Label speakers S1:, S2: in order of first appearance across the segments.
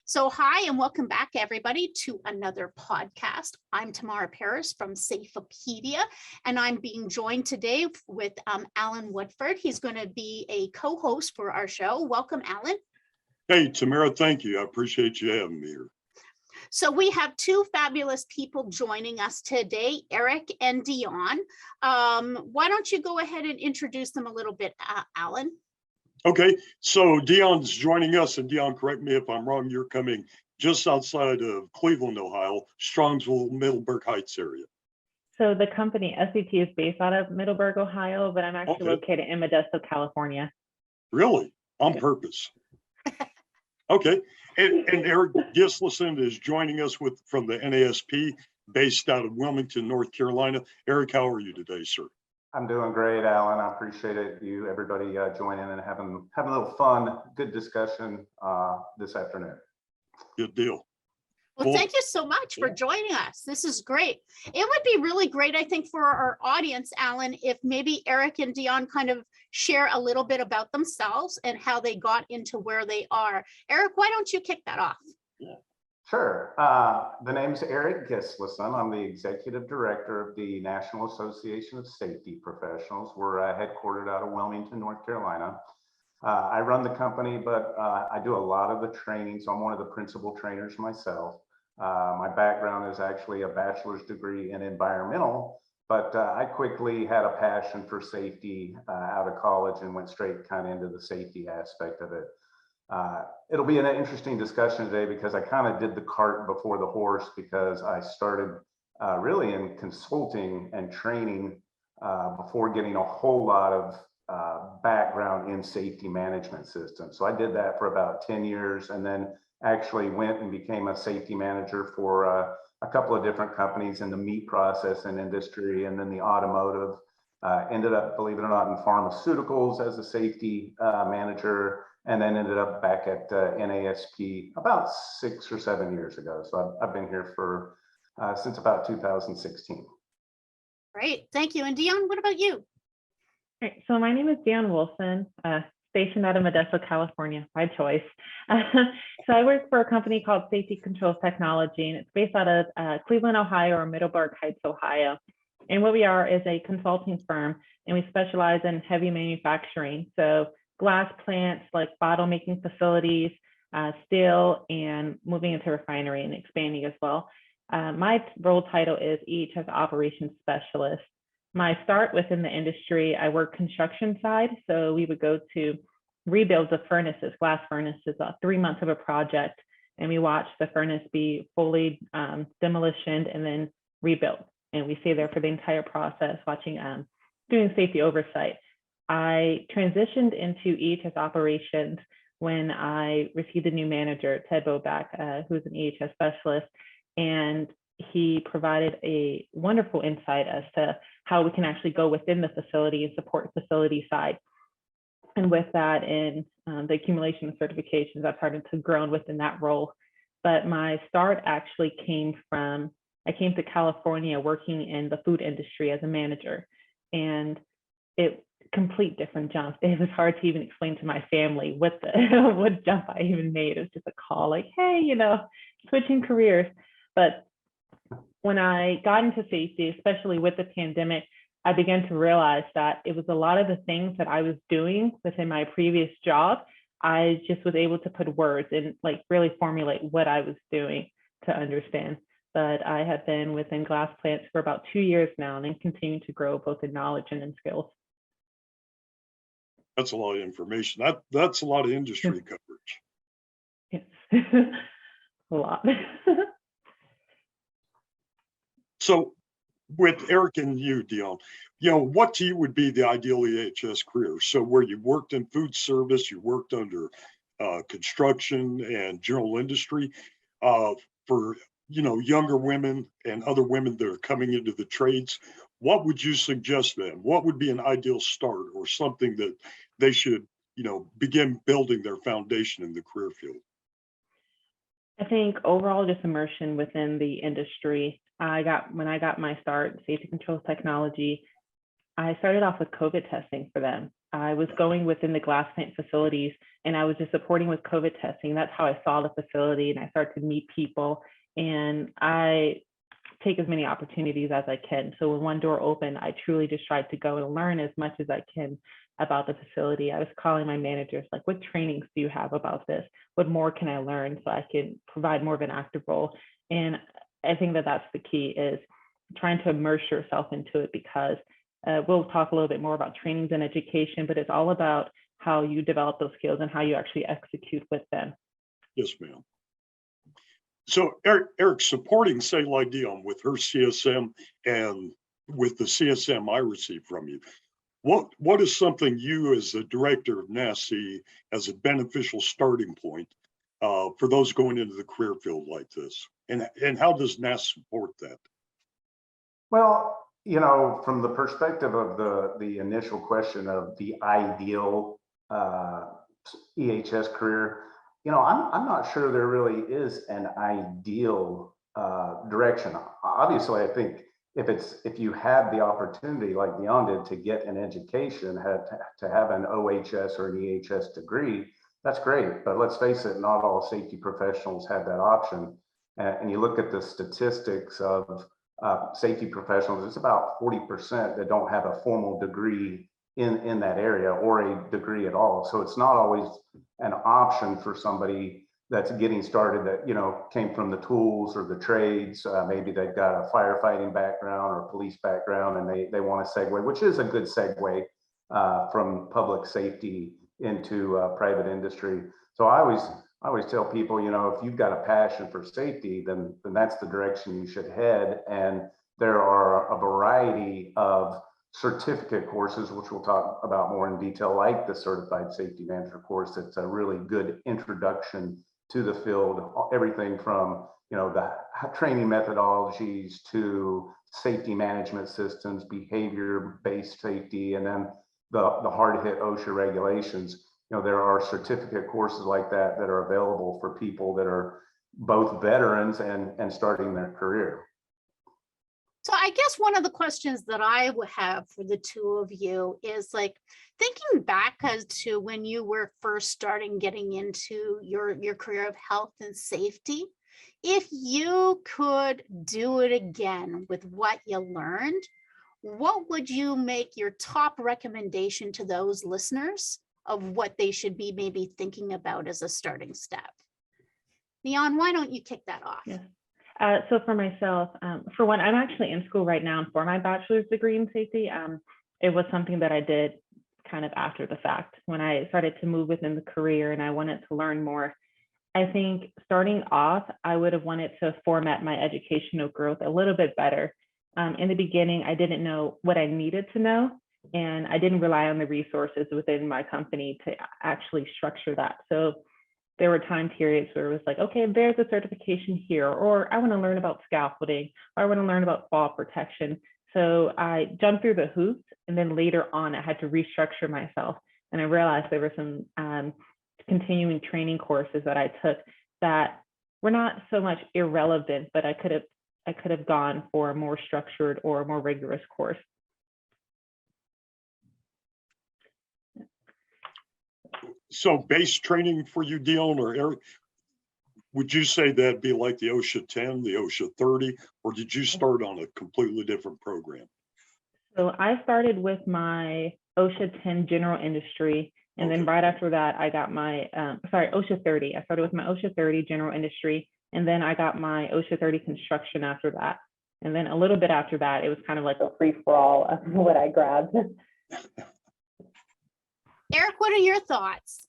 S1: So hi and welcome back everybody to another podcast. I'm Tamara Paris from Safeopedia and I'm being joined today with Alan Wofford. He's going to be a co-host for our show. Welcome, Alan.
S2: Hey, Tamara, thank you. I appreciate you having me here.
S1: So we have two fabulous people joining us today, Eric and Dionne. Why don't you go ahead and introduce them a little bit, Alan?
S2: Okay, so Dionne's joining us, and Dionne, correct me if I'm wrong, you're coming just outside of Cleveland, Ohio, Strongsville, Middleburg Heights area.
S3: So the company SCT is based out of Middleburg, Ohio, but I'm actually located in Modesto, California.
S2: Really? On purpose. Okay, and Eric Gislason is joining us from the NASP, based out of Wilmington, North Carolina. Eric, how are you today, sir?
S4: I'm doing great, Alan. I appreciate it. Everybody joining and having a little fun, good discussion this afternoon.
S2: Good deal.
S1: Well, thank you so much for joining us. This is great. It would be really great, I think, for our audience, Alan, if maybe Eric and Dionne kind of share a little bit about themselves and how they got into where they are. Eric, why don't you kick that off?
S4: Yeah. Sure. The name's Eric Gislason. I'm the Executive Director of the National Association of Safety Professionals. We're headquartered out of Wilmington, North Carolina. I run the company, but I do a lot of the training, so I'm one of the principal trainers myself. My background is actually a bachelor's degree in environmental, but I quickly had a passion for safety out of college and went straight kind of into the safety aspect of it. It'll be an interesting discussion today because I kind of did the cart before the horse, because I started really in consulting and training before getting a whole lot of background in safety management systems. So I did that for about 10 years and then actually went and became a safety manager for a couple of different companies in the meat processing industry, and then the automotive. Ended up, believe it or not, in pharmaceuticals as a safety manager, and then ended up back at NASP about 6 or 7 years ago. So I've been here for since about 2016.
S1: Great, thank you. And Dionne, what about you?
S3: Right, so my name is Dionne Wilson, stationed out of Modesto, California, by choice. So I work for a company called Safety Controls Technology, and it's based out of Cleveland, Ohio, or Middleburg Heights, Ohio. And what we are is a consulting firm, and we specialize in heavy manufacturing. So glass plants, like bottle making facilities, steel, and moving into refinery and expanding as well. My role title is EHS Operations Specialist. My start within the industry, I work construction side. So we would go to rebuilds of furnaces, glass furnaces, 3 months of a project, and we watch the furnace be fully demolished and then rebuilt. And we stay there for the entire process, watching, doing safety oversight. I transitioned into EHS operations when I received a new manager, Ted Boback, who's an EHS specialist, and he provided a wonderful insight as to how we can actually go within the facility and support facility side. And with that and the accumulation of certifications, I've started to grow within that role. But my start actually came from, I came to California working in the food industry as a manager, and it complete different jump. It was hard to even explain to my family what jump I even made. It was just a call like, hey, switching careers. But when I got into safety, especially with the pandemic, I began to realize that it was a lot of the things that I was doing within my previous job. I just was able to put words and like really formulate what I was doing to understand. But I have been within glass plants for about 2 years now and then continue to grow both in knowledge and in skills.
S2: That's a lot of information. That's a lot of industry coverage.
S3: Yes, a lot.
S2: So with Eric and you, Dionne, what to you would be the ideal EHS career? So where you worked in food service, you worked under construction and general industry, for younger women and other women that are coming into the trades, what would you suggest them? What would be an ideal start or something that they should, begin building their foundation in the career field?
S3: I think overall just immersion within the industry. When I got my start, Safety Controls Technology, I started off with COVID testing for them. I was going within the glass plant facilities, and I was just supporting with COVID testing. That's how I saw the facility, and I started to meet people, and I take as many opportunities as I can. So when one door opened, I truly just tried to go and learn as much as I can about the facility. I was calling my managers, like, what trainings do you have about this? What more can I learn so I can provide more of an active role? And I think that that's the key, is trying to immerse yourself into it, because we'll talk a little bit more about trainings and education, but it's all about how you develop those skills and how you actually execute with them.
S2: Yes, ma'am. So Eric, supporting, say, like Dionne with her CSM and with the CSM I received from you, what is something you as the director of NASP see as a beneficial starting point for those going into the career field like this? And how does NASP support that?
S4: Well, you know, from the perspective of the initial question of the ideal EHS career, you know, I'm not sure there really is an ideal direction. Obviously, I think if you have the opportunity, like Dionne did, to get an education, to have an OHS or an EHS degree, that's great. But let's face it, not all safety professionals have that option. And you look at the statistics of safety professionals, it's about 40% that don't have a formal degree in that area, or a degree at all. So it's not always an option for somebody that's getting started that, you know, came from the tools or the trades. Maybe they've got a firefighting background or police background, and they want to segue, which is a good segue from public safety into private industry. So I always tell people, you know, if you've got a passion for safety, then that's the direction you should head. And there are a variety of certificate courses, which we'll talk about more in detail, like the Certified Safety Manager course. It's a really good introduction to the field, everything from, you know, the training methodologies to safety management systems, behavior-based safety, and then the hard-hit OSHA regulations. You know, there are certificate courses like that that are available for people that are both veterans and starting their career.
S1: So I guess one of the questions that I would have for the two of you is, like, thinking back as to when you were first starting getting into your career of health and safety, if you could do it again with what you learned, what would you make your top recommendation to those listeners of what they should be maybe thinking about as a starting step? Dionne, why don't you kick that off?
S3: Yeah. So for myself, for one, I'm actually in school right now for my bachelor's degree in safety. It was something that I did kind of after the fact when I started to move within the career and I wanted to learn more. I think starting off, I would have wanted to format my educational growth a little bit better. In the beginning, I didn't know what I needed to know, and I didn't rely on the resources within my company to actually structure that. So there were time periods where it was like, okay, there's a certification here, or I want to learn about scaffolding, or I want to learn about fall protection. So I jumped through the hoops, and then later on, I had to restructure myself. And I realized there were some continuing training courses that I took that were not so much irrelevant, but I could have gone for a more structured or a more rigorous course.
S2: So base training for you, Dionne or Eric, would you say that'd be like the OSHA 10, the OSHA 30, or did you start on a completely different program?
S3: So I started with my OSHA 10 general industry, and then right after that, I got my, OSHA 30. I started with my OSHA 30 general industry, and then I got my OSHA 30 construction after that. And then a little bit after that, it was kind of like a free-for-all of what I grabbed.
S1: Eric, what are your thoughts?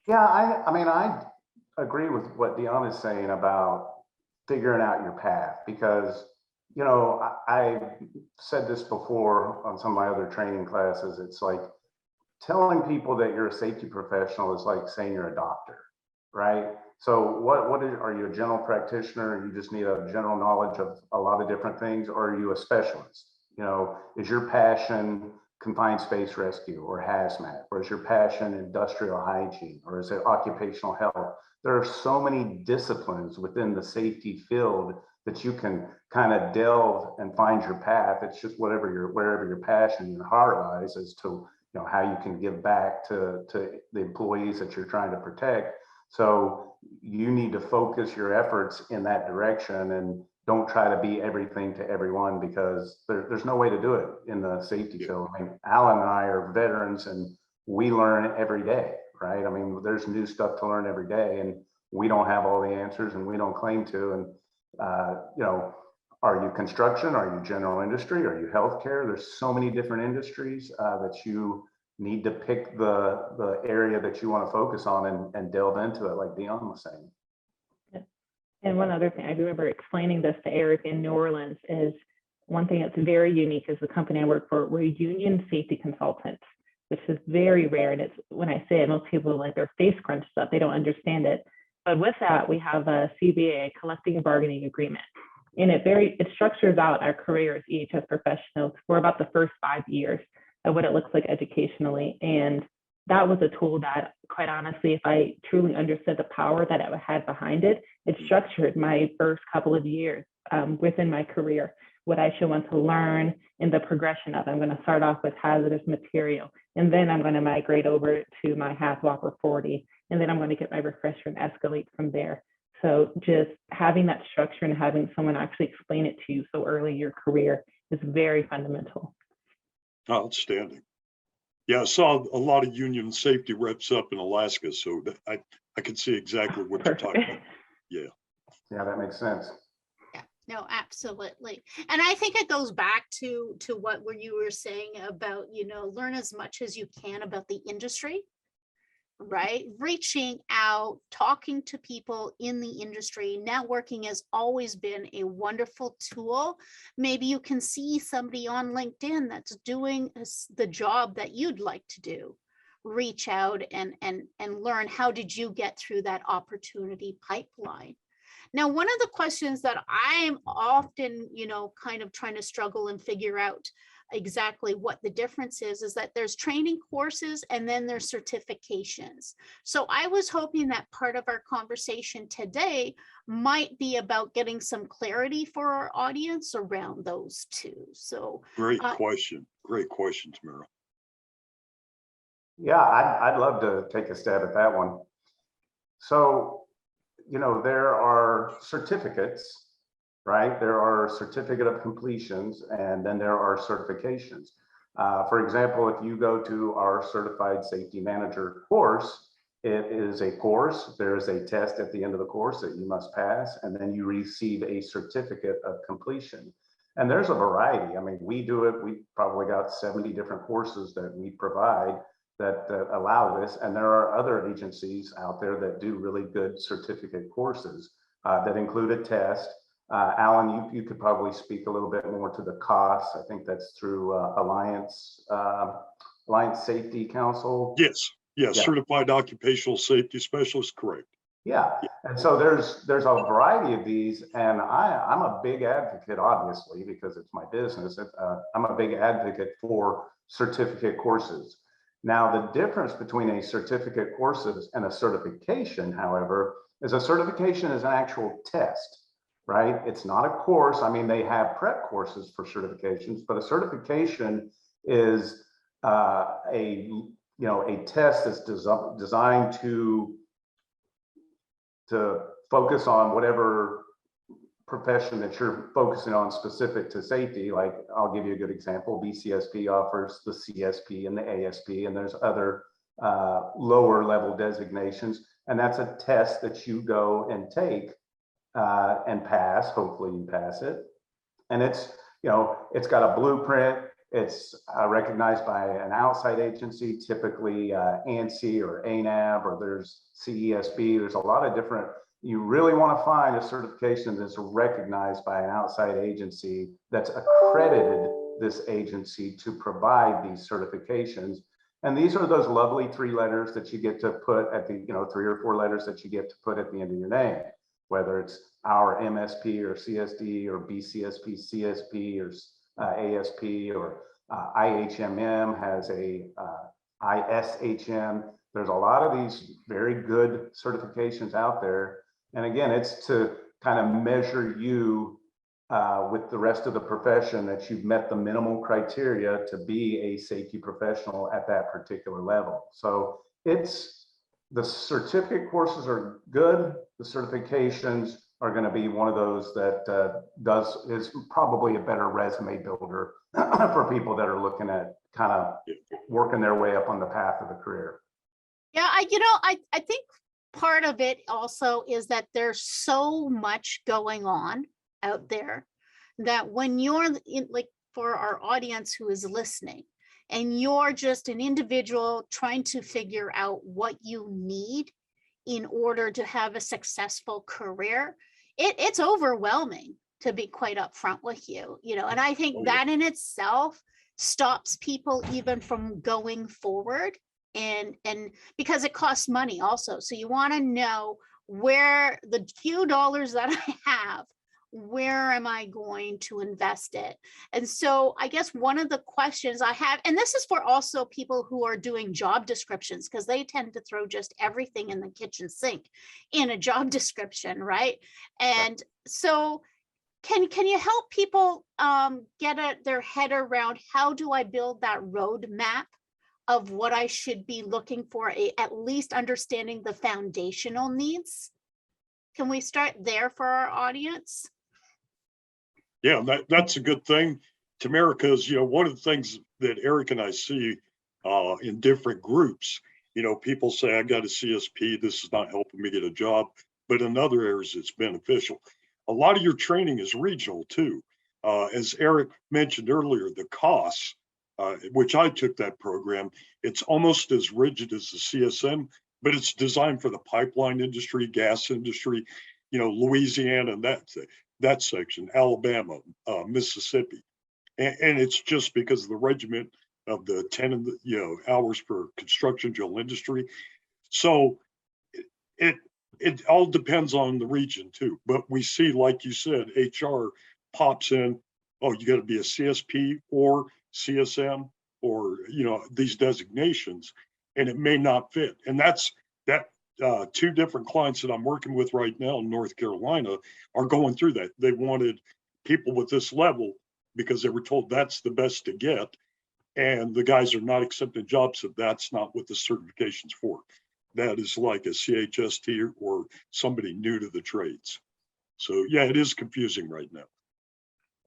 S4: Yeah, I mean, I agree with what Dionne is saying about figuring out your path, because, you know, I said this before on some of my other training classes. It's like telling people that you're a safety professional is like saying you're a doctor, right? So are you a general practitioner? You just need a general knowledge of a lot of different things, or are you a specialist? You know, is your passion confined space rescue or hazmat, or is your passion industrial hygiene, or is it occupational health? There are so many disciplines within the safety field that you can kind of delve and find your path. It's just wherever your passion and heart lies as to, how you can give back to the employees that you're trying to protect. So you need to focus your efforts in that direction and don't try to be everything to everyone, because there's no way to do it in the safety field. I mean, Alan and I are veterans and we learn every day, right? I mean, there's new stuff to learn every day, and we don't have all the answers, and we don't claim to. And, are you construction? Are you general industry? Are you healthcare? There's so many different industries that you need to pick the area that you want to focus on and delve into it, like Dionne was saying.
S3: And one other thing, I remember explaining this to Eric in New Orleans, is one thing that's very unique is the company I work for, we're union safety consultants, which is very rare. And it's, when I say it, most people like their face crunched up, they don't understand it. But with that, we have a CBA, collective bargaining agreement. And it structures out our career as EHS professionals for about the first 5 years of what it looks like educationally. And that was a tool that, quite honestly, if I truly understood the power that it had behind it, it structured my first couple of years within my career, what I should want to learn in the progression of. I'm going to start off with hazardous material, and then I'm going to migrate over to my HAZWOP or 40, and then I'm going to get my refresher and escalate from there. So just having that structure and having someone actually explain it to you so early in your career is very fundamental.
S2: Outstanding. Yeah, I saw a lot of union safety reps up in Alaska, so that I can see exactly what you're talking about. Yeah.
S4: Yeah, that makes sense.
S1: Yeah, no, absolutely. And I think it goes back to what you were saying about, learn as much as you can about the industry, right? Reaching out, talking to people in the industry. Networking has always been a wonderful tool. Maybe you can see somebody on LinkedIn that's doing the job that you'd like to do. Reach out and learn, how did you get through that opportunity pipeline? Now, one of the questions that I'm often, kind of trying to struggle and figure out exactly what the difference is that there's training courses and then there's certifications. So I was hoping that part of our conversation today might be about getting some clarity for our audience around those two. So
S2: Great question, Tamara.
S4: Yeah, I'd love to take a stab at that one. So, there are certificates, right? There are certificate of completions, and then there are certifications. For example, if you go to our certified safety manager course, it is a course. There is a test at the end of the course that you must pass, and then you receive a certificate of completion. And there's a variety. I mean, we do it. We probably got 70 different courses that we provide that allow this. And there are other agencies out there that do really good certificate courses that include a test. Alan, you could probably speak a little bit more to the costs. I think that's through Alliance Safety Council.
S2: Yes,
S4: Yeah.
S2: Certified Occupational Safety Specialist, correct.
S4: Yeah, and so there's a variety of these, and I'm a big advocate, obviously, because it's my business. I'm a big advocate for certificate courses. Now, the difference between a certificate courses and a certification, however, is a certification is an actual test, right? It's not a course. I mean, they have prep courses for certifications, but a certification is a test that's designed to focus on whatever profession that you're focusing on specific to safety. Like, I'll give you a good example. BCSP offers the CSP and the ASP, and there's other lower level designations. And that's a test that you go and take and pass. Hopefully you pass it. And it's got a blueprint. It's recognized by an outside agency, typically ANSI or ANAB, or there's CESB. There's a lot of different. You really want to find a certification that's recognized by an outside agency that's accredited this agency to provide these certifications. And these are those lovely 3 letters that you get to put at the, 3 or 4 letters that you get to put at the end of your name, whether it's our MSP or CSD or BCSP, CSP or ASP, or IHMM has a ISHM. There's a lot of these very good certifications out there. And again, it's to kind of measure you with the rest of the profession that you've met the minimal criteria to be a safety professional at that particular level. So the certificate courses are good. The certifications are going to be one of those that is probably a better resume builder for people that are looking at kind of working their way up on the path of the career.
S1: Yeah, I think part of it also is that there's so much going on out there that when you're in, like, for our audience who is listening, and you're just an individual trying to figure out what you need in order to have a successful career, it's overwhelming, to be quite upfront with you, and I think that in itself stops people even from going forward, and because it costs money also. So you want to know where the few dollars that I have, where am I going to invest it? And so I guess one of the questions I have, and this is for also people who are doing job descriptions, because they tend to throw just everything in the kitchen sink in a job description, right? And so can you help people get their head around, how do I build that roadmap of what I should be looking for, at least understanding the foundational needs? Can we start there for our audience?
S2: Yeah, that's a good thing, Tamara, because, one of the things that Eric and I see in different groups, people say, I got a CSP, this is not helping me get a job, but in other areas, it's beneficial. A lot of your training is regional too. As Eric mentioned earlier, the costs, which I took that program, it's almost as rigid as the CSM, but it's designed for the pipeline industry, gas industry, Louisiana, and that section, Alabama, Mississippi. And it's just because of the regiment of the 10 hours per construction general industry. So it all depends on the region too. But we see, like you said, HR pops in, oh, you got to be a CSP or CSM or, these designations, and it may not fit. And that two different clients that I'm working with right now in North Carolina are going through that. They wanted people with this level because they were told that's the best to get. And the guys are not accepting jobs, so that's not what the certification's for. That is like a CHST or somebody new to the trades. So yeah, it is confusing right now.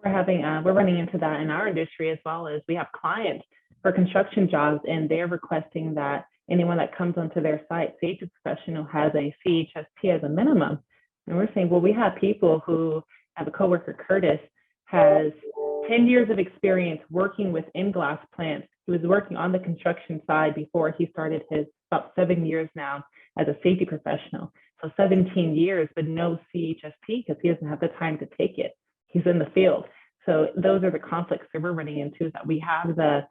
S3: We're running into that in our industry, as well as we have clients for construction jobs, and they're requesting that anyone that comes onto their site, safety professional, has a CHST as a minimum. And we're saying, well, we have people who have a coworker, Curtis, has 10 years of experience working with in-glass plants. He was working on the construction side before he started his about 7 years now as a safety professional. So 17 years, but no CHST because he doesn't have the time to take it. He's in the field. So those are the conflicts that we're running into, that we have the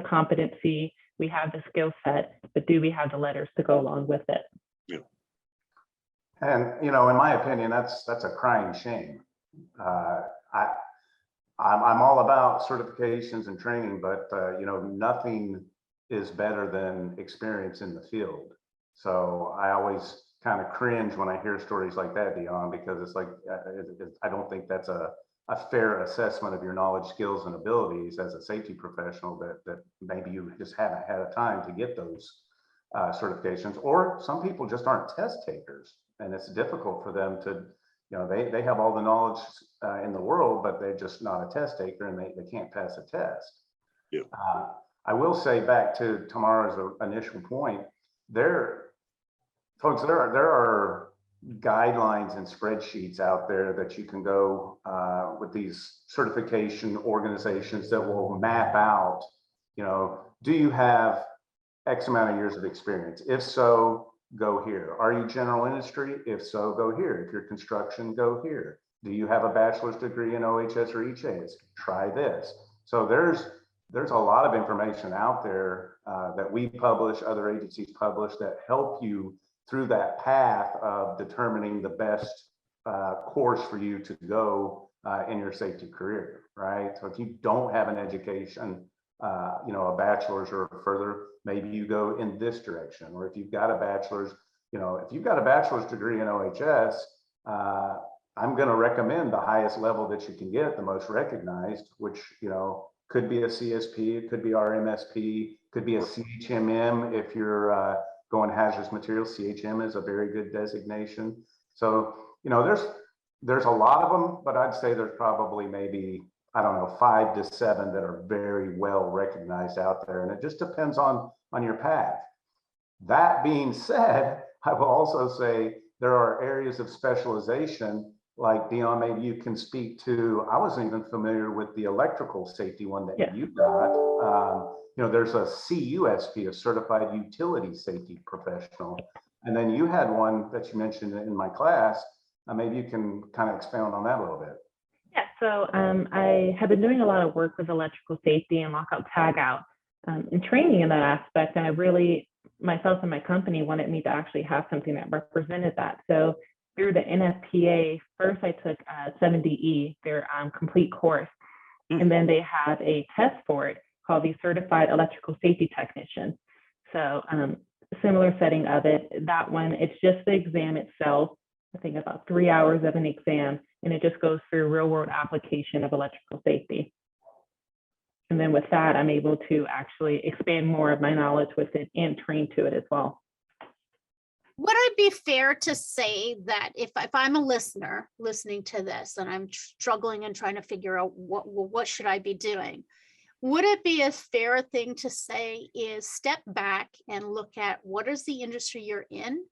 S3: competency, we have the skill set, but do we have the letters to go along with it?
S2: Yeah.
S4: And, in my opinion, that's a crying shame. I'm all about certifications and training, but, nothing is better than experience in the field. So I always kind of cringe when I hear stories like that, Dionne, because it's like, I don't think that's a fair assessment of your knowledge, skills, and abilities as a safety professional, that maybe you just haven't had a time to get those certifications, or some people just aren't test takers, and it's difficult for them to, they have all the knowledge in the world, but they're just not a test taker, and they can't pass a test.
S2: Yeah.
S4: I will say, back to Tamara's initial point, folks, there are guidelines and spreadsheets out there that you can go with these certification organizations that will map out, do you have X amount of years of experience? If so, go here. Are you general industry? If so, go here. If you're construction, go here. Do you have a bachelor's degree in OHS or EH&S? Try this. So there's a lot of information out there that we publish, other agencies publish, that help you through that path of determining the best course for you to go in your safety career, right? So if you don't have an education, a bachelor's or further, maybe you go in this direction. Or if you've got a bachelor's, if you've got a bachelor's degree in OHS, I'm going to recommend the highest level that you can get, the most recognized, which, could be a CSP, it could be RMSP, could be a CHMM if you're going hazardous materials. CHM is a very good designation. So, there's a lot of them, but I'd say there's probably maybe, I don't know, 5 to 7 that are very well recognized out there. And it just depends on your path. That being said, I will also say there are areas of specialization, like Dionne, maybe you can speak to. I wasn't even familiar with the electrical safety one that you got. There's a CUSP, a Certified Utility Safety Professional. And then you had one that you mentioned in my class. Maybe you can kind of expound on that a little bit.
S3: Yeah, so I have been doing a lot of work with electrical safety and lockout tagout and training in that aspect. And I really, myself and my company wanted me to actually have something that represented that. So through the NFPA, first I took 70E, their complete course. And then they have a test for it called the Certified Electrical Safety Technician. So similar setting of it, that one, it's just the exam itself. I think about 3 hours of an exam, and it just goes through real world application of electrical safety. And then with that, I'm able to actually expand more of my knowledge with it and train to it as well.
S1: Would it be fair to say that if I'm a listener listening to this and I'm struggling and trying to figure out what should I be doing, would it be a fair thing to say is step back and look at what is the industry you're in?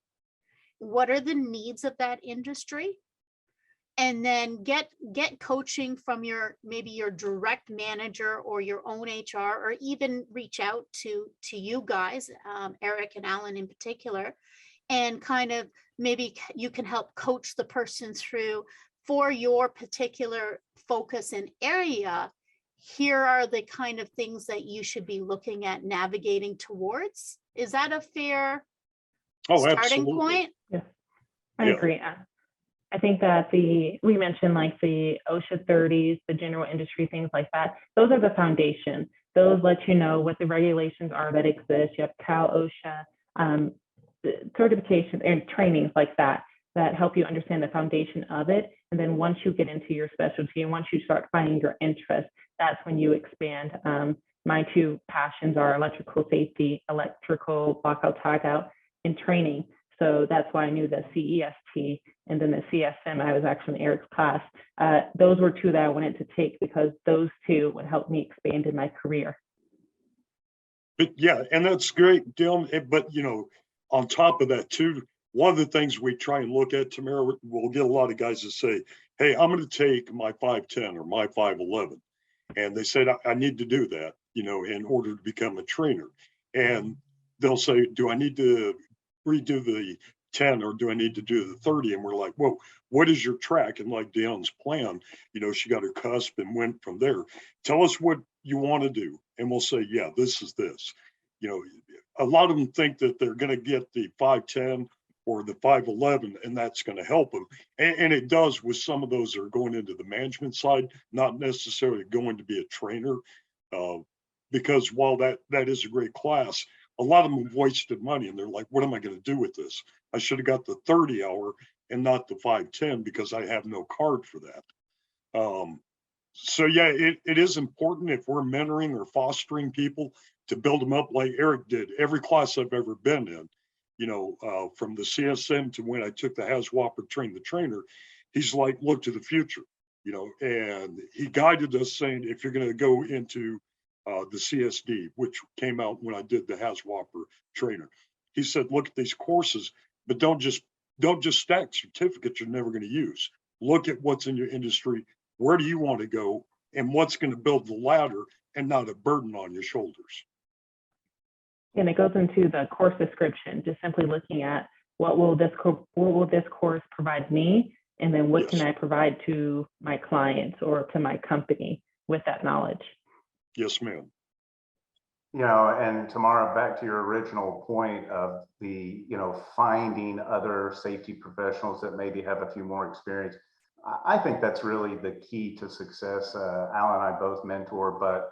S1: What are the needs of that industry? And then get coaching from maybe your direct manager or your own HR, or even reach out to you guys, Eric and Alan in particular, and kind of maybe you can help coach the person through for your particular focus and area. Here are the kind of things that you should be looking at navigating towards. Is that a fair starting point?
S3: Yeah, I agree. I think that we mentioned like the OSHA 30s, the general industry, things like that. Those are the foundation. Those let you know what the regulations are that exist. You have Cal OSHA, certification and trainings like that help you understand the foundation of it. And then once you get into your specialty and once you start finding your interest, that's when you expand. My two passions are electrical safety, electrical lockout tagout, and training. So that's why I knew the CEST and then the CSM. I was actually in Eric's class. Those were two that I wanted to take because those two would help me expand in my career.
S2: But yeah, and that's great, Dionne. But on top of that too, one of the things we try and look at, Tamara, we'll get a lot of guys to say, hey, I'm going to take my 5'10" or my 5'11". And they said, I need to do that, in order to become a trainer. And they'll say, do I need to redo the 10 or do I need to do the 30? And we're like, whoa, what is your track? And like Dionne's plan, she got her cusp and went from there. Tell us what you want to do. And we'll say, yeah, this is this. A lot of them think that they're going to get the 5'10" or the 5'11", and that's going to help them. And it does with some of those that are going into the management side, not necessarily going to be a trainer. Because while that is a great class, a lot of them have wasted money and they're like, what am I going to do with this? I should have got the 30 hour and not the 5'10" because I have no card for that. So yeah, it is important if we're mentoring or fostering people to build them up like Eric did. Every class I've ever been in, from the CSM to when I took the HAZWOPER train the trainer, he's like, look to the future, and he guided us saying, if you're going to go into the CSD, which came out when I did the HAZWOPER trainer, he said, look at these courses, but don't just stack certificates you're never going to use. Look at what's in your industry. Where do you want to go and what's going to build the ladder and not a burden on your shoulders?
S3: And it goes into the course description, just simply looking at what will this course provide me, and then what can I provide to my clients or to my company with that knowledge.
S2: Yes, ma'am.
S4: And Tamara, back to your original point of the, finding other safety professionals that maybe have a few more experience. I think that's really the key to success. Alan and I both mentor, but,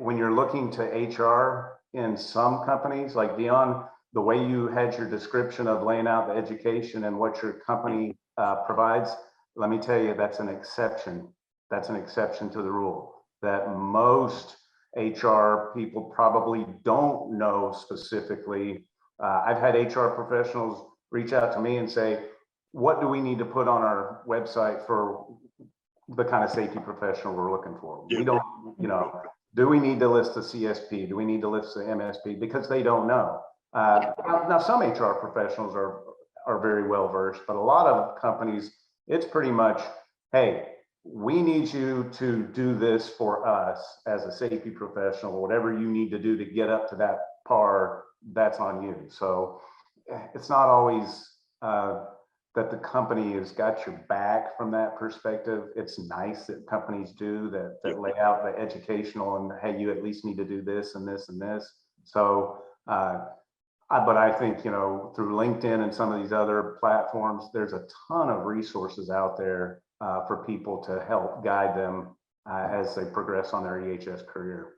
S4: when you're looking to HR in some companies, like Dionne, the way you had your description of laying out the education and what your company provides, let me tell you, that's an exception. That's an exception to the rule that most HR people probably don't know specifically. I've had HR professionals reach out to me and say, what do we need to put on our website for the kind of safety professional we're looking for? We don't, you know, do we need to list the CSP? Do we need to list the MSP? Because they don't know. Now some HR professionals are very well versed, but a lot of companies, it's pretty much, hey, we need you to do this for us as a safety professional. Whatever you need to do to get up to that par, that's on you. So it's not always that the company has got your back from that perspective. It's nice that companies do that lay out the educational and, hey, you at least need to do this and this and this. So, but I think, you know, through LinkedIn and some of these other platforms, there's a ton of resources out there for people to help guide them as they progress on their EHS career.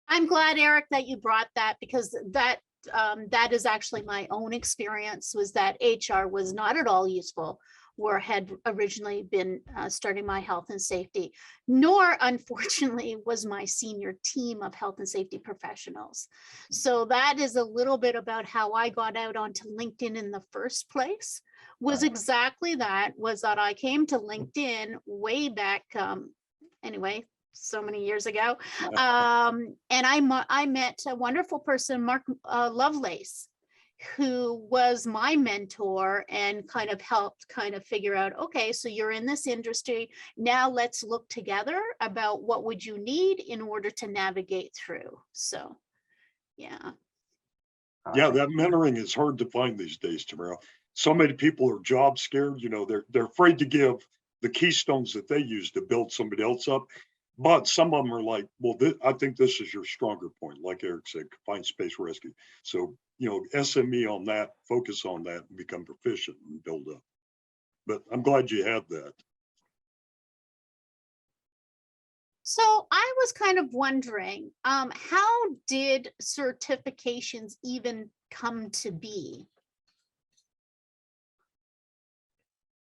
S1: I'm glad, Eric, that you brought that, because that is actually my own experience, was that HR was not at all useful where had originally been starting my health and safety, nor unfortunately was my senior team of health and safety professionals. So that is a little bit about how I got out onto LinkedIn in the first place, was exactly that, was that I came to LinkedIn way back, anyway, so many years ago. And I met a wonderful person, Mark Lovelace, who was my mentor and kind of helped kind of figure out, okay, so you're in this industry, now let's look together about what would you need in order to navigate through. So, yeah.
S2: Yeah, that mentoring is hard to find these days, Tamara. So many people are job scared, you know, they're afraid to give the keystones that they use to build somebody else up. But some of them are like, well, I think this is your stronger point, like Eric said, confined space rescue. So, you know, SME on that, focus on that and become proficient and build up. But I'm glad you had that.
S1: So I was kind of wondering, how did certifications even come to be?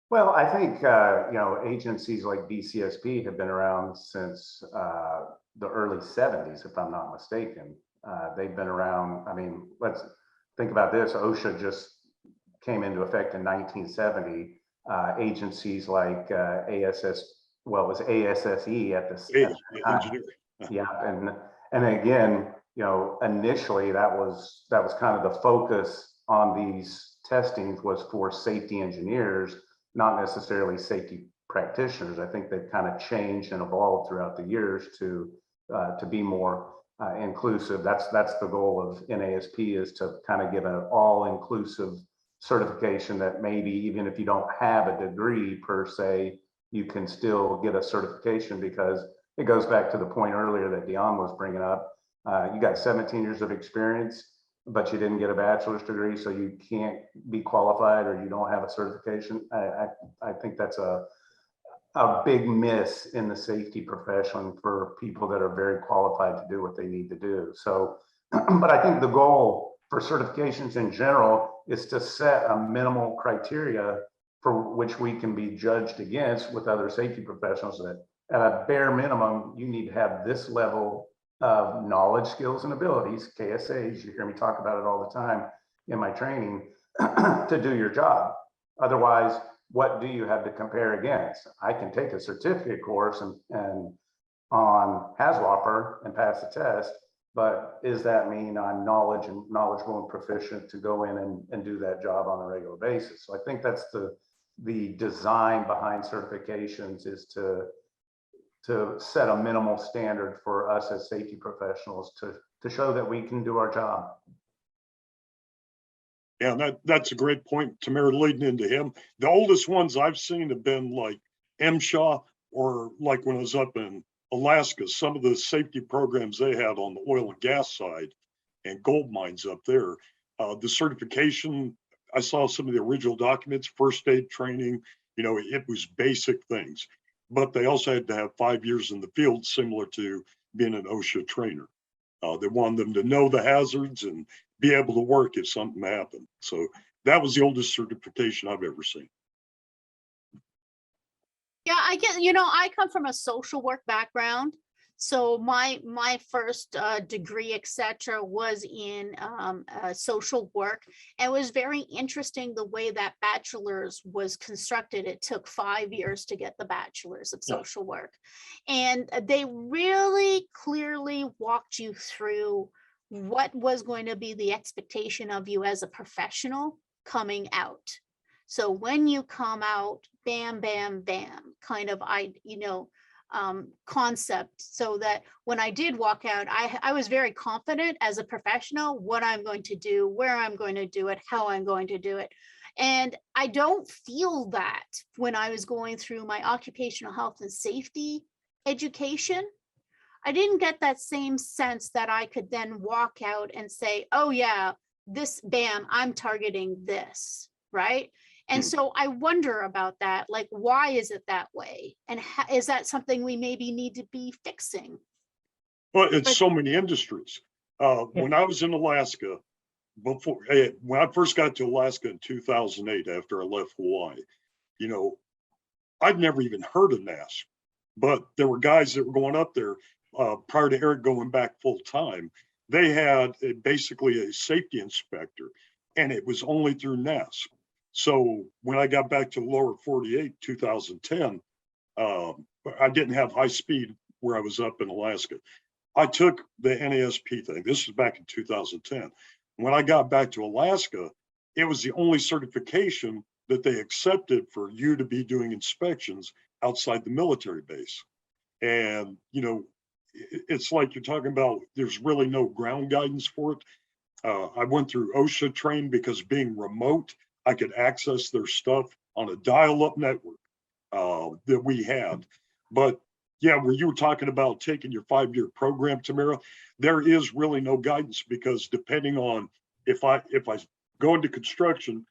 S4: Well, I think, you know, agencies like BCSP have been around since the early 70s, if I'm not mistaken. They've been around, I mean, let's think about this. OSHA just came into effect in 1970. Agencies like ASS, well, it was ASSE at the time. Yeah, and again, you know, initially that was kind of the focus on these testings was for safety engineers, not necessarily safety practitioners. I think they've kind of changed and evolved throughout the years to be more inclusive. That's the goal of NASP, is to kind of give an all-inclusive certification that maybe even if you don't have a degree per se, you can still get a certification, because it goes back to the point earlier that Dionne was bringing up. You got 17 years of experience, but you didn't get a bachelor's degree, so you can't be qualified, or you don't have a certification. I think that's a big miss in the safety profession for people that are very qualified to do what they need to do. So, but I think the goal for certifications in general is to set a minimal criteria for which we can be judged against with other safety professionals, that at a bare minimum, you need to have this level of knowledge, skills, and abilities, KSAs. You hear me talk about it all the time in my training, to do your job. Otherwise, what do you have to compare against? I can take a certificate course and on HAZWOPER and pass the test, but is that mean I'm knowledgeable and proficient to go in and do that job on a regular basis? So I think that's the design behind certifications, is to set a minimal standard for us as safety professionals to show that we can do our job.
S2: Yeah, that's a great point, Tamara, leading into him. The oldest ones I've seen have been like MSHA, or like when I was up in Alaska, some of the safety programs they had on the oil and gas side and gold mines up there. The certification, I saw some of the original documents, first aid training, you know, it was basic things. But they also had to have 5 years in the field, similar to being an OSHA trainer. They wanted them to know the hazards and be able to work if something happened. So that was the oldest certification I've ever seen.
S1: Yeah, I get, you know, I come from a social work background. So my first degree, etc., was in social work. And it was very interesting the way that bachelor's was constructed. It took 5 years to get the bachelor's of social work. And they really clearly walked you through what was going to be the expectation of you as a professional coming out. So when you come out, bam, bam, bam, kind of, concept, so that when I did walk out, I was very confident as a professional, what I'm going to do, where I'm going to do it, how I'm going to do it. And I don't feel that when I was going through my occupational health and safety education. I didn't get that same sense that I could then walk out and say, oh yeah, this, bam, I'm targeting this, right? And so I wonder about that, like, why is it that way? And is that something we maybe need to be fixing?
S2: Well, it's so many industries. When I was in Alaska, when I first got to Alaska in 2008, after I left Hawaii, you know, I'd never even heard of NASP, but there were guys that were going up there prior to Eric going back full time. They had basically a safety inspector, and it was only through NASP. So when I got back to the lower 48, 2010, I didn't have high speed where I was up in Alaska. I took the NASP thing. This was back in 2010. When I got back to Alaska, it was the only certification that they accepted for you to be doing inspections outside the military base. And, you know, it's like you're talking about, there's really no ground guidance for it. I went through OSHA training because being remote, I could access their stuff on a dial-up network that we had. But yeah, where you were talking about taking your 5-year program, Tamara, there is really no guidance, because depending on if I go into construction,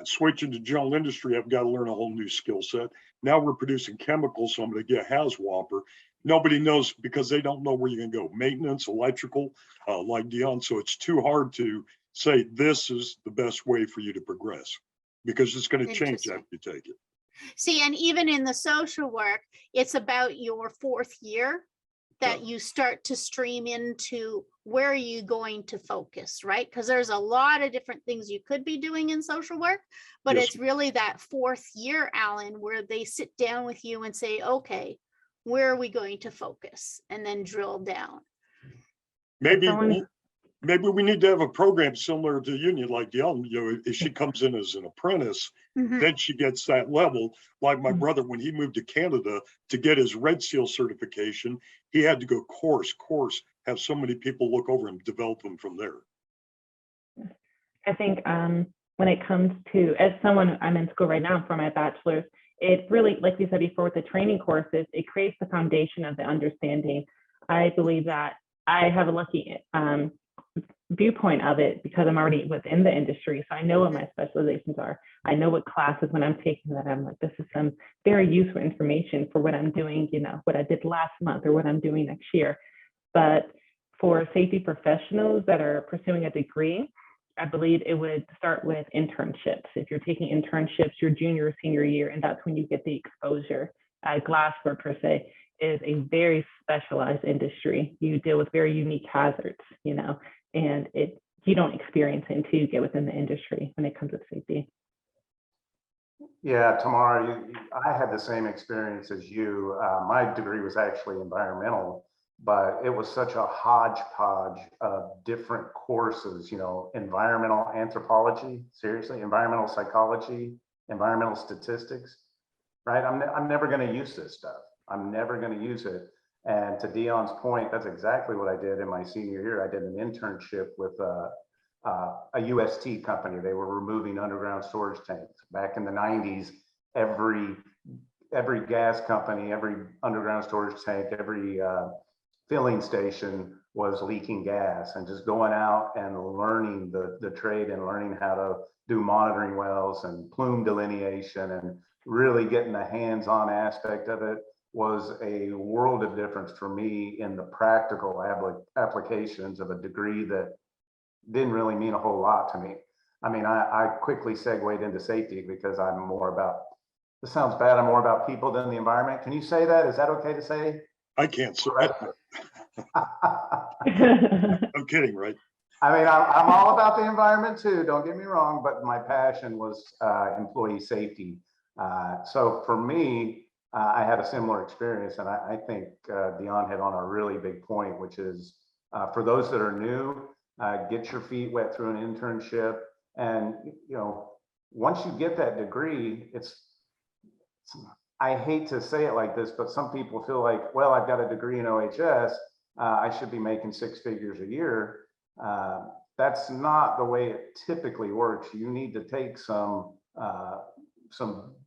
S2: switch into general industry, I've got to learn a whole new skill set. Now we're producing chemicals, so I'm going to get HAZWOPER. Nobody knows, because they don't know where you're going to go. Maintenance, electrical, like Dionne. So it's too hard to say this is the best way for you to progress, because it's going to change after you take it.
S1: See, and even in the social work, it's about your 4th year that you start to stream into where are you going to focus, right? Because there's a lot of different things you could be doing in social work, but it's really that 4th year, Alan, where they sit down with you and say, okay, where are we going to focus? And then drill down.
S2: Maybe we need to have a program similar to Union, like Dionne. You know, if she comes in as an apprentice, then she gets that level. Like my brother, when he moved to Canada to get his Red Seal certification, he had to go course, have so many people look over him, develop them from there.
S3: I think when it comes to, as someone, I'm in school right now for my bachelor's, it really, like we said before, with the training courses, it creates the foundation of the understanding. I believe that I have a lucky viewpoint of it because I'm already within the industry. So I know what my specializations are. I know what classes, when I'm taking that, I'm like, this is some very useful information for what I'm doing, you know, what I did last month or what I'm doing next year. But for safety professionals that are pursuing a degree, I believe it would start with internships. If you're taking internships your junior or senior year, and that's when you get the exposure. Glassware per se is a very specialized industry. You deal with very unique hazards, you know, and you don't experience it until you get within the industry when it comes to safety.
S4: Yeah, Tamara, I had the same experience as you. My degree was actually environmental, but it was such a hodgepodge of different courses, you know, environmental anthropology, seriously, environmental psychology, environmental statistics, right? I'm never going to use this stuff. I'm never going to use it. And to Dionne's point, that's exactly what I did in my senior year. I did an internship with a UST company. They were removing underground storage tanks. Back in the 90s, every gas company, every underground storage tank, every filling station was leaking gas, and just going out and learning the trade and learning how to do monitoring wells and plume delineation and really getting the hands-on aspect of it was a world of difference for me in the practical applications of a degree that didn't really mean a whole lot to me. I mean, I quickly segued into safety because I'm more about, this sounds bad, I'm more about people than the environment. Can you say that? Is that okay to say?
S2: I can't say. I'm kidding, right?
S4: I mean, I'm all about the environment too, don't get me wrong, but my passion was employee safety. So for me, I had a similar experience, and I think Dionne hit on a really big point, which is for those that are new, get your feet wet through an internship. And, you know, once you get that degree, I hate to say it like this, but some people feel like, well, I've got a degree in OHS, I should be making 6 figures a year. That's not the way it typically works. You need to take some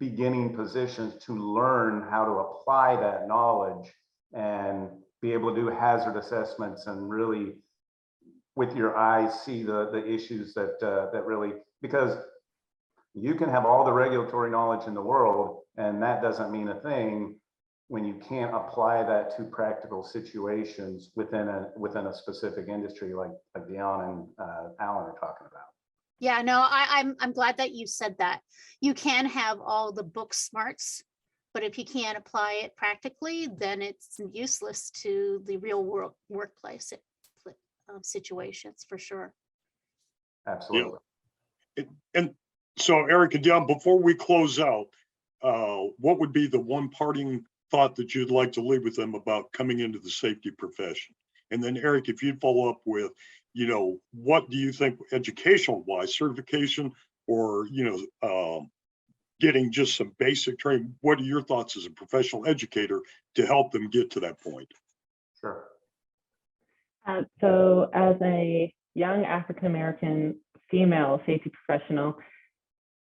S4: beginning positions to learn how to apply that knowledge and be able to do hazard assessments and really with your eyes see the issues that really, because you can have all the regulatory knowledge in the world and that doesn't mean a thing when you can't apply that to practical situations within a specific industry like Dionne and Alan are talking about.
S1: Yeah, no, I'm glad that you said that. You can have all the book smarts, but if you can't apply it practically, then it's useless to the real world workplace situations for sure.
S4: Absolutely.
S2: Yeah. And so Eric and Dionne, before we close out, what would be the one parting thought that you'd like to leave with them about coming into the safety profession? And then Eric, if you'd follow up with, you know, what do you think educational wise, certification or, you know, getting just some basic training, what are your thoughts as a professional educator to help them get to that point?
S4: Sure.
S3: So as a young African-American female safety professional,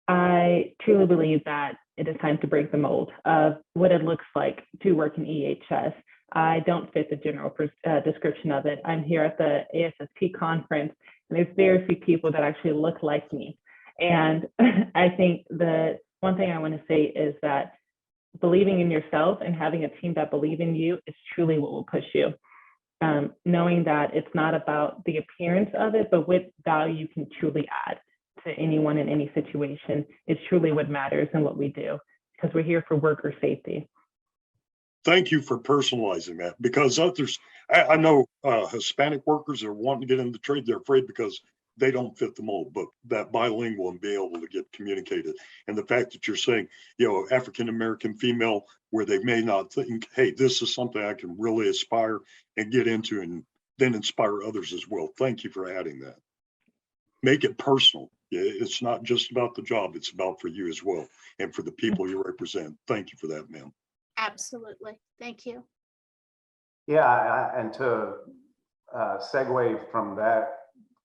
S3: I truly believe that it is time to break the mold of what it looks like to work in EHS. I don't fit the general description of it. I'm here at the ASSP conference, and there's very few people that actually look like me. And I think the one thing I want to say is that believing in yourself and having a team that believe in you is truly what will push you. Knowing that it's not about the appearance of it, but what value you can truly add to anyone in any situation is truly what matters in what we do, because we're here for worker safety.
S2: Thank you for personalizing that, because others, I know Hispanic workers are wanting to get into the trade. They're afraid because they don't fit the mold, but that bilingual and be able to get communicated. And the fact that you're saying, you know, African-American female, where they may not think, hey, this is something I can really aspire and get into and then inspire others as well. Thank you for adding that. Make it personal. It's not just about the job, it's about for you as well and for the people you represent. Thank you for that, ma'am.
S1: Absolutely. Thank you.
S4: Yeah, and to segue from that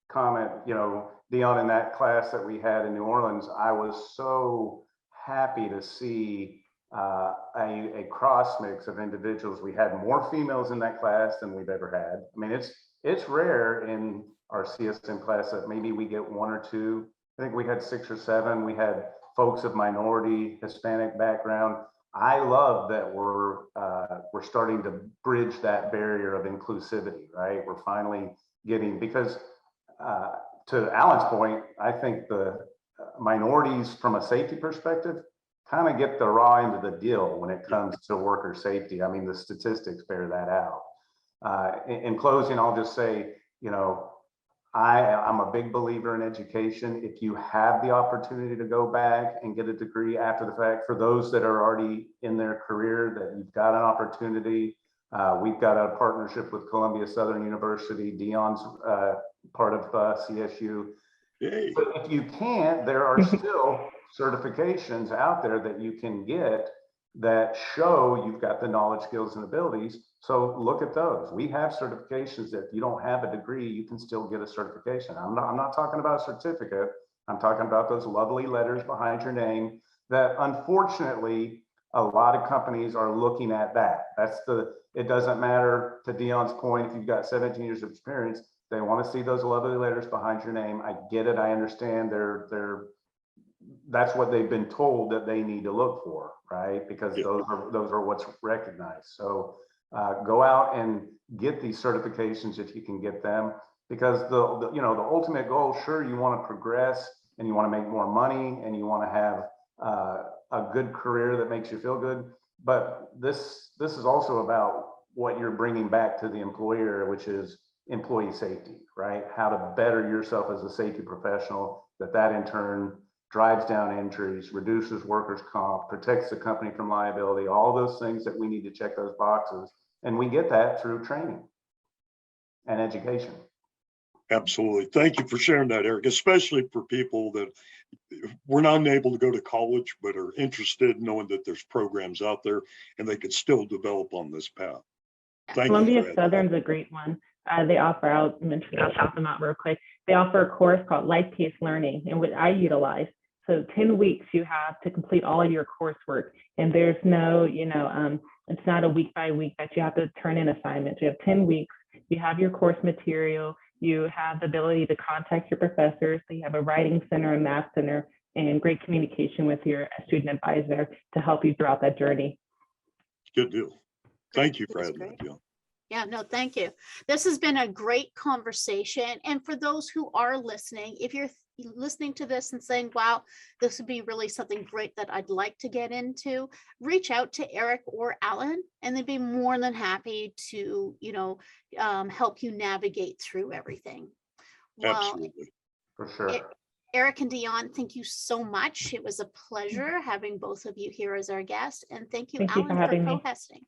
S4: comment, you know, Dionne, in that class that we had in New Orleans, I was so happy to see a cross mix of individuals. We had more females in that class than we've ever had. I mean, it's rare in our CSM class that maybe we get 1 or 2. I think we had 6 or 7. We had folks of minority, Hispanic background. I love that we're starting to bridge that barrier of inclusivity, right? We're finally getting, because to Alan's point, I think the minorities from a safety perspective kind of get the raw end of the deal when it comes to worker safety. I mean, the statistics bear that out. In closing, I'll just say, you know, I'm a big believer in education. If you have the opportunity to go back and get a degree after the fact, for those that are already in their career, that you've got an opportunity. We've got a partnership with Columbia Southern University. Dionne's part of CSU.
S2: Yay.
S4: But if you can't, there are still certifications out there that you can get that show you've got the knowledge, skills, and abilities. So look at those. We have certifications that if you don't have a degree, you can still get a certification. I'm not talking about a certificate. I'm talking about those lovely letters behind your name that unfortunately a lot of companies are looking at that. It doesn't matter, to Dionne's point, if you've got 17 years of experience, they want to see those lovely letters behind your name. I get it. I understand that's what they've been told that they need to look for, right? Because those are what's recognized. So go out and get these certifications if you can get them. because the you know, the ultimate goal, sure, you want to progress and you want to make more money and you want to have a good career that makes you feel good. But this is also about what you're bringing back to the employer, which is employee safety, right? How to better yourself as a safety professional, that in turn drives down injuries, reduces workers' comp, protects the company from liability, all those things that we need to check those boxes. And we get that through training and education.
S2: Absolutely. Thank you for sharing that, Eric, especially for people that were not able to go to college, but are interested in knowing that there's programs out there and they could still develop on this path. Thank
S3: Columbia
S2: you.
S3: Southern's a great one. They offer, I'll shout them out real quick. They offer a course called Life-Paced Learning, and what I utilize. So 10 weeks you have to complete all of your coursework, and there's no, it's not a week by week that you have to turn in assignments. You have 10 weeks, you have your course material, you have the ability to contact your professors, so you have a writing center, a math center, and great communication with your student advisor to help you throughout that journey.
S2: Good deal. Thank you for
S1: That's
S2: having
S1: great.
S2: that, Dionne.
S1: Yeah, no, thank you. This has been a great conversation. And for those who are listening, if you're listening to this and saying, wow, this would be really something great that I'd like to get into, reach out to Eric or Alan, and they'd be more than happy to, help you navigate through everything. Well,
S2: Absolutely.
S4: For sure.
S1: Eric and Dionne, thank you so much. It was a pleasure having both of you here as our guests. And thank you,
S3: Thank you
S1: Alan,
S3: for
S1: for
S3: having me.
S1: co-hosting.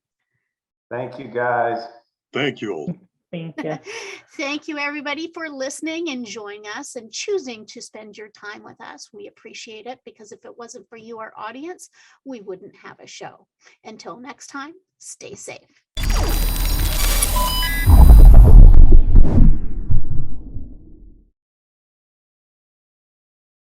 S4: Thank you, guys.
S2: Thank you all.
S3: Thank you.
S1: Thank you, everybody, for listening and joining us and choosing to spend your time with us. We appreciate it, because if it wasn't for you, our audience, we wouldn't have a show. Until next time, stay safe.